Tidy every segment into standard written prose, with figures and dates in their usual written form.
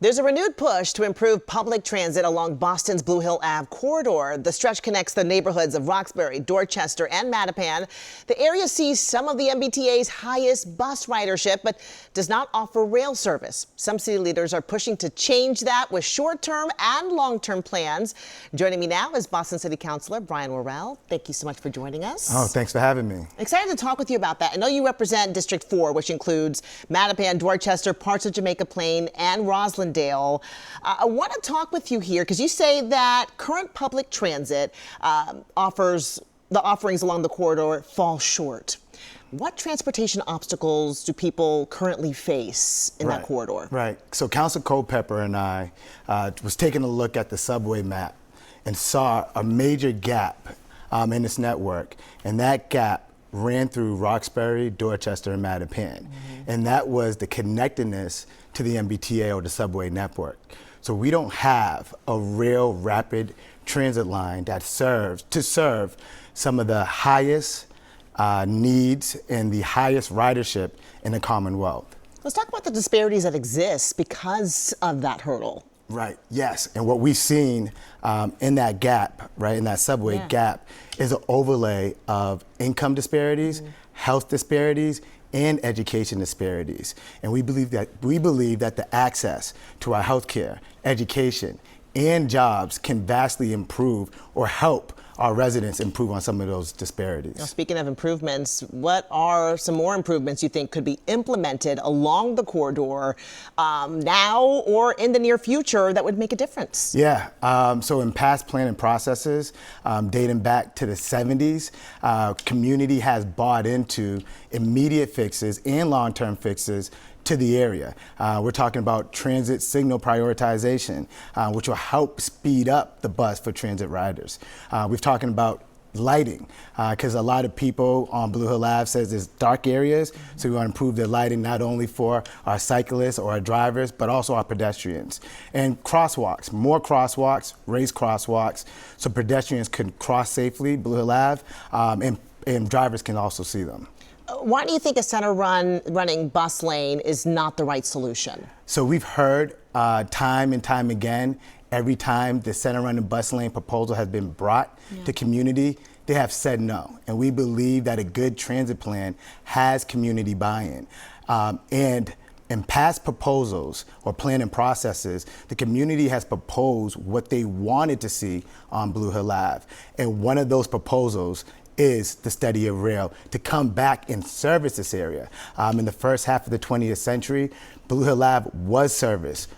There's a renewed push to improve public transit along Boston's Blue Hill Ave corridor. The stretch connects the neighborhoods of Roxbury, Dorchester, and Mattapan. The area sees some of the MBTA's highest bus ridership, but does not offer rail service. Some city leaders are pushing to change that with short-term and long-term plans. Joining me now is Boston City Councilor Brian Worrell. Thank you so much for joining us. Oh, thanks for having me. Excited to talk with you about that. I know you represent District 4, which includes Mattapan, Dorchester, parts of Jamaica Plain, and Roslindale. I want to talk with you here because you say that current public transit offerings along the corridor fall short. What transportation obstacles do people currently face in that corridor? Right. So Councilor Culpepper and I was taking a look at the subway map and saw a major gap in this network, and that gap ran through Roxbury, Dorchester, and Mattapan. And that was the connectedness to the MBTA or the subway network. So we don't have a real rapid transit line that serve some of the highest needs and the highest ridership in the Commonwealth. Let's talk about the disparities that exist because of that hurdle. Right, yes. And what we've seen in that gap, right, in that subway gap, is an overlay of income disparities, health disparities, and education disparities. And we believe that the access to our healthcare, education, and jobs can vastly improve or help our residents improve on some of those disparities. Now, speaking of improvements, what are some more improvements you think could be implemented along the corridor now or in the near future that would make a difference? Yeah, so in past planning processes, dating back to the 70s, community has bought into immediate fixes and long-term fixes to the area. We're talking about transit signal prioritization, which will help speed up the bus for transit riders. We're talking about lighting, because a lot of people on Blue Hill Ave says there's dark areas, so we want to improve the lighting not only for our cyclists or our drivers, but also our pedestrians. And crosswalks, more crosswalks, raised crosswalks, so pedestrians can cross safely Blue Hill Ave, and drivers can also see them. Why do you think a center-running bus lane is not the right solution? So we've heard time and time again, every time the center-running bus lane proposal has been brought to community, they have said no. And we believe that a good transit plan has community buy-in. And in past proposals or planning processes, the community has proposed what they wanted to see on Blue Hill Ave. And one of those proposals is the study of rail to come back and service this area. In the first half of the 20th century, Blue Hill Ave was serviced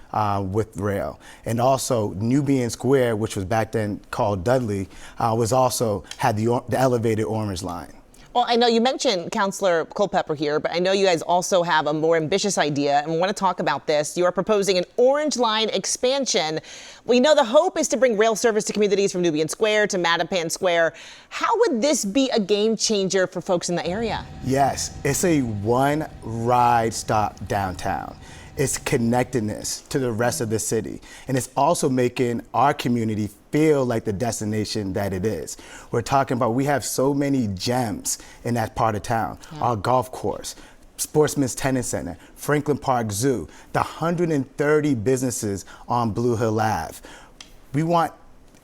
with rail. And also Nubian Square, which was back then called Dudley, was also had the elevated Orange Line. Well, I know you mentioned Councilor Culpepper here, but I know you guys also have a more ambitious idea, and we want to talk about this. You are proposing an Orange Line expansion. We know the hope is to bring rail service to communities from Nubian Square to Mattapan Square. How would this be a game changer for folks in the area? Yes, it's a one-ride stop downtown. It's connectedness to the rest of the city. And it's also making our community feel like the destination that it is. We're talking about, we have so many gems in that part of town. Our golf course, Sportsman's Tennis Center, Franklin Park Zoo, the 130 businesses on Blue Hill Ave. We want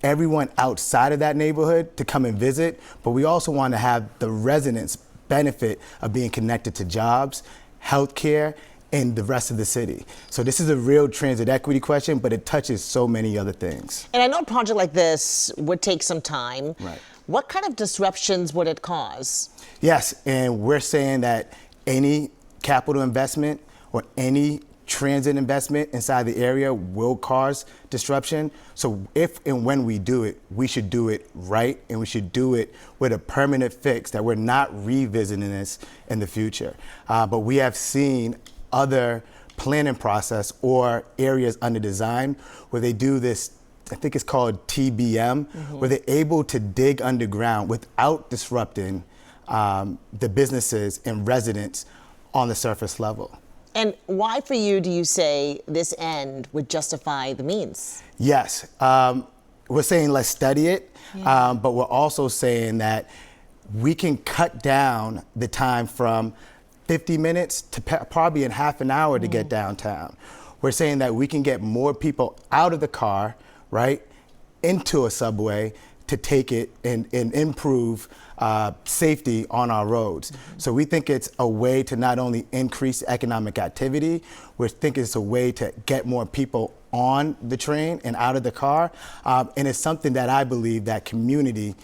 everyone outside of that neighborhood to come and visit, but we also want to have the residents benefit of being connected to jobs, healthcare, and the rest of the city. So this is a real transit equity question, but it touches so many other things. And I know a project like this would take some time. Right. What kind of disruptions would it cause? Yes, and we're saying that any capital investment or any transit investment inside the area will cause disruption. So if and when we do it, we should do it right, and we should do it with a permanent fix that we're not revisiting this in the future. But we have seen other planning process or areas under design where they do this, I think it's called TBM, where they're able to dig underground without disrupting the businesses and residents on the surface level. And why for you do you say this end would justify the means? Yes, we're saying let's study it, but we're also saying that we can cut down the time from 50 minutes to probably in half an hour to get downtown. We're saying that we can get more people out of the car, right, into a subway to take it and improve safety on our roads. So we think it's a way to not only increase economic activity, we think it's a way to get more people on the train and out of the car, and it's something that I believe that community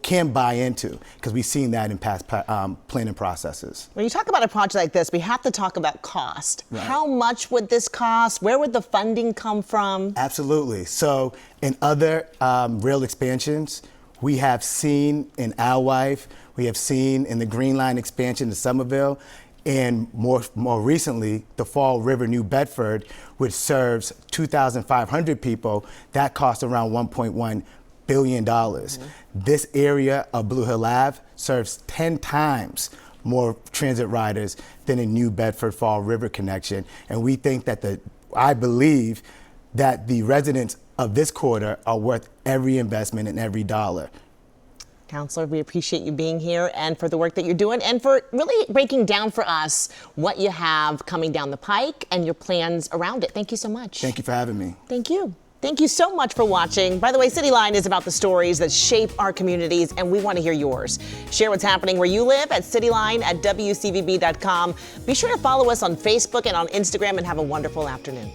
can buy into, because we've seen that in past planning processes. When you talk about a project like this, we have to talk about cost. Right. How much would this cost? Where would the funding come from? Absolutely. So in other rail expansions, we have seen in Alewife, we have seen in the Green Line expansion to Somerville, and more recently, the Fall River, New Bedford, which serves 2,500 people, that costs around $1.1 billion. This area of Blue Hill Ave serves 10 times more transit riders than a New Bedford Fall River connection. And we think that I believe that the residents of this quarter are worth every investment and every dollar. Councilor, we appreciate you being here and for the work that you're doing and for really breaking down for us what you have coming down the pike and your plans around it. Thank you so much. Thank you for having me. Thank you. Thank you so much for watching. By the way, CityLine is about the stories that shape our communities, and we want to hear yours. Share what's happening where you live at CityLine@WCVB.com. Be sure to follow us on Facebook and on Instagram, and have a wonderful afternoon.